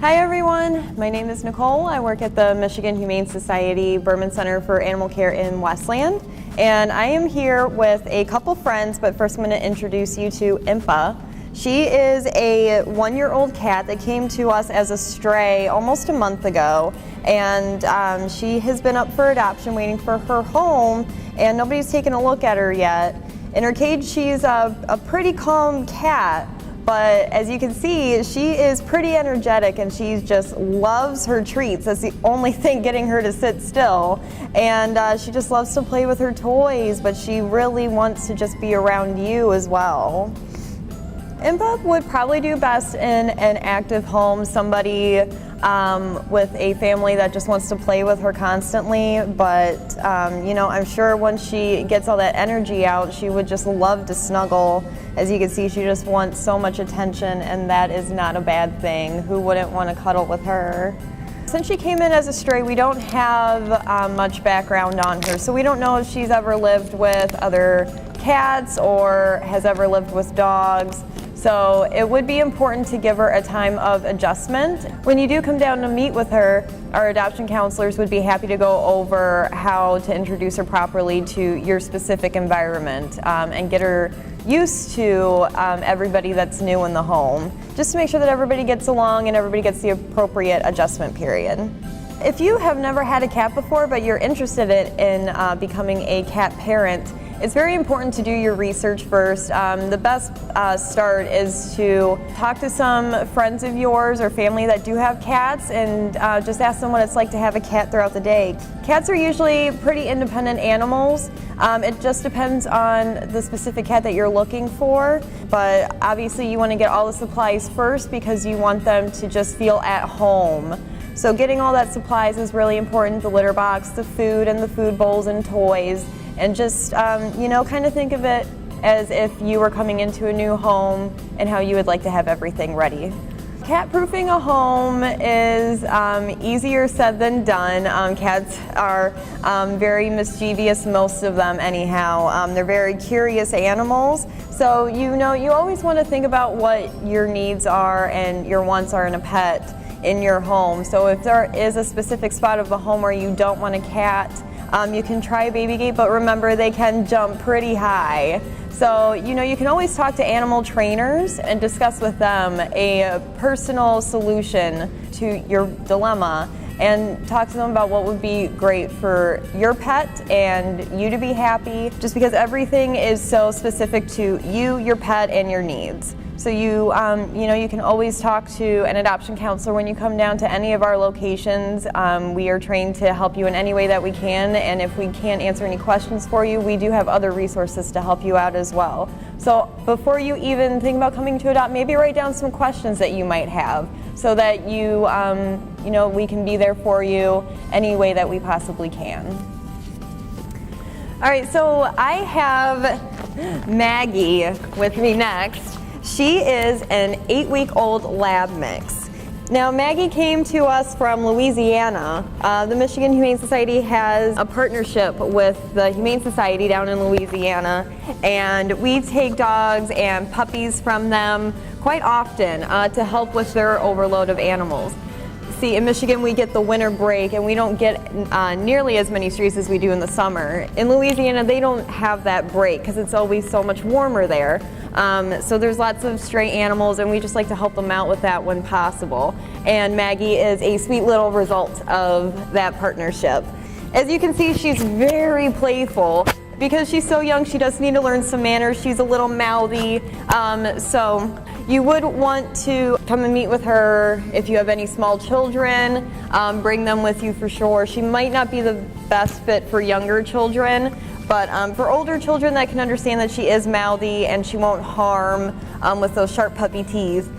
Hi everyone, my name is Nicole. I work at the Michigan Humane Society Berman Center for Animal Care in Westland, and I am here with a couple friends, but first I'm going to introduce you to Impa. She is a 1-year-old cat that came to us as a stray almost a month ago, and she has been up for adoption waiting for her home, and nobody's taken a look at her yet. In her cage she's a pretty calm cat, but as you can see, she is pretty energetic and she just loves her treats. That's the only thing getting her to sit still. And she just loves to play with her toys, but she really wants to just be around you as well. Impa would probably do best in an active home, somebody with a family that just wants to play with her constantly, but you know, I'm sure once she gets all that energy out, she would just love to snuggle. As you can see, she just wants so much attention, and that is not a bad thing. Who wouldn't want to cuddle with her? Since she came in as a stray, we don't have much background on her, so we don't know if she's ever lived with other cats or has ever lived with dogs. So it would be important to give her a time of adjustment. When you do come down to meet with her, our adoption counselors would be happy to go over how to introduce her properly to your specific environment and get her used to everybody that's new in the home, just to make sure that everybody gets along and everybody gets the appropriate adjustment period. If you have never had a cat before but you're interested in becoming a cat parent, it's very important to do your research first. The best start is to talk to some friends of yours or family that do have cats and just ask them what it's like to have a cat throughout the day. Cats are usually pretty independent animals. It just depends on the specific cat that you're looking for, but obviously you want to get all the supplies first because you want them to just feel at home. So getting all that supplies is really important, the litter box, the food and the food bowls and toys. And just, you know, kind of think of it as if you were coming into a new home and how you would like to have everything ready. Cat-proofing a home is easier said than done. Cats are very mischievous, most of them anyhow. They're very curious animals. So, you know, you always want to think about what your needs are and your wants are in a pet in your home. So if there is a specific spot of the home where you don't want a cat, you can try a baby gate, but remember they can jump pretty high. So, you know, you can always talk to animal trainers and discuss with them a personal solution to your dilemma and talk to them about what would be great for your pet and you to be happy, just because everything is so specific to you, your pet, and your needs. So you know, you can always talk to an adoption counselor when you come down to any of our locations. We are trained to help you in any way that we can, and if we can't answer any questions for you, we do have other resources to help you out as well. So before you even think about coming to adopt, maybe write down some questions that you might have so that you know, we can be there for you any way that we possibly can. All right, so I have Maggie with me next. She is an 8-week-old lab mix. Now, Maggie came to us from Louisiana. The Michigan Humane Society has a partnership with the Humane Society down in Louisiana, and we take dogs and puppies from them quite often to help with their overload of animals. See, in Michigan we get the winter break and we don't get nearly as many strays as we do in the summer. In Louisiana they don't have that break because it's always so much warmer there. So there's lots of stray animals and we just like to help them out with that when possible. And Maggie is a sweet little result of that partnership. As you can see, she's very playful. Because she's so young, she does need to learn some manners. She's a little mouthy, so you would want to come and meet with her if you have any small children. Bring them with you for sure. She might not be the best fit for younger children, but for older children that can understand that she is mouthy and she won't harm with those sharp puppy teeth,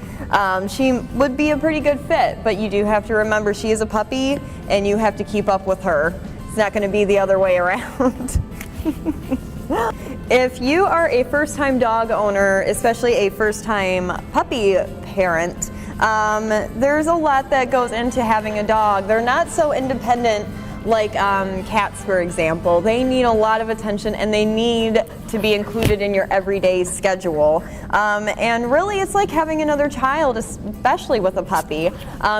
she would be a pretty good fit. But you do have to remember she is a puppy and you have to keep up with her. It's not going to be the other way around. If you are a first-time dog owner, especially a first-time puppy parent, there's a lot that goes into having a dog. They're not so independent like cats, for example. They need a lot of attention and they need to be included in your everyday schedule. And really, it's like having another child, especially with a puppy.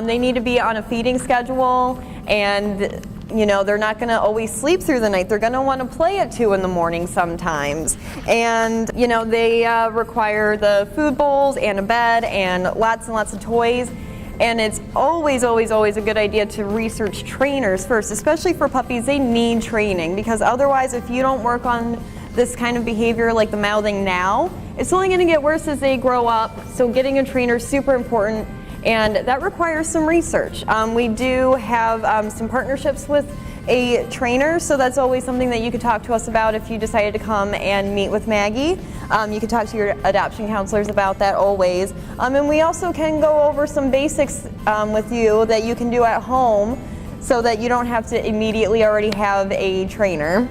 They need to be on a feeding schedule, and they're not going to always sleep through the night. They're going to want to play at 2 in the morning sometimes. And, they require the food bowls and a bed and lots of toys. And it's always a good idea to research trainers first, especially for puppies. They need training, because otherwise, if you don't work on this kind of behavior like the mouthing now, it's only going to get worse as they grow up. So getting a trainer is super important, and that requires some research. We do have some partnerships with a trainer, so that's always something that you could talk to us about if you decided to come and meet with Maggie. You can talk to your adoption counselors about that always. And we also can go over some basics with you that you can do at home so that you don't have to immediately already have a trainer.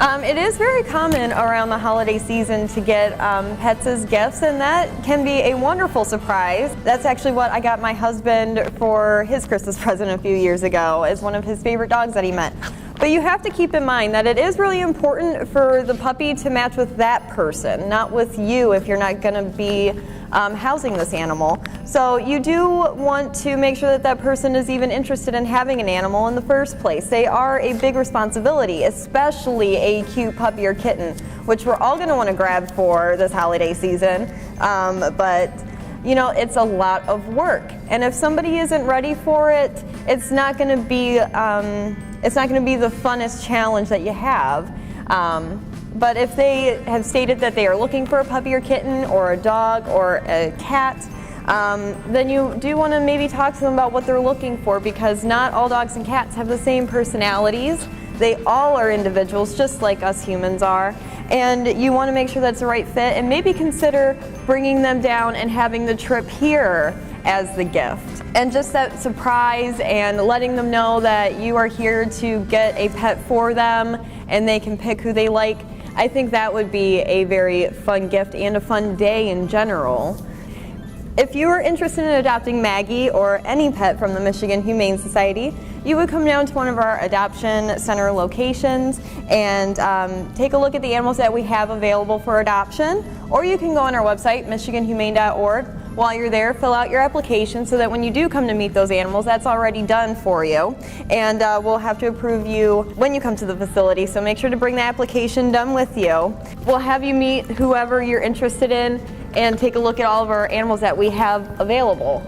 It is very common around the holiday season to get pets as gifts, and that can be a wonderful surprise. That's actually what I got my husband for his Christmas present a few years ago, as one of his favorite dogs that he met. But you have to keep in mind that it is really important for the puppy to match with that person, not with you if you're not going to be housing this animal. So you do want to make sure that that person is even interested in having an animal in the first place. They are a big responsibility, especially a cute puppy or kitten, which we're all going to want to grab for this holiday season. But it's a lot of work, and if somebody isn't ready for it, it's not going to be the funnest challenge that you have. But if they have stated that they are looking for a puppy or kitten or a dog or a cat, then you do want to maybe talk to them about what they're looking for, because not all dogs and cats have the same personalities. They all are individuals, just like us humans are. And you want to make sure that's the right fit, and maybe consider bringing them down and having the trip here as the gift. And just that surprise and letting them know that you are here to get a pet for them and they can pick who they like, I think that would be a very fun gift and a fun day in general. If you are interested in adopting Maggie or any pet from the Michigan Humane Society, you would come down to one of our adoption center locations and take a look at the animals that we have available for adoption. Or you can go on our website, michiganhumane.org. While you're there, fill out your application so that when you do come to meet those animals, that's already done for you. And we'll have to approve you when you come to the facility, so make sure to bring the application done with you. We'll have you meet whoever you're interested in and take a look at all of our animals that we have available.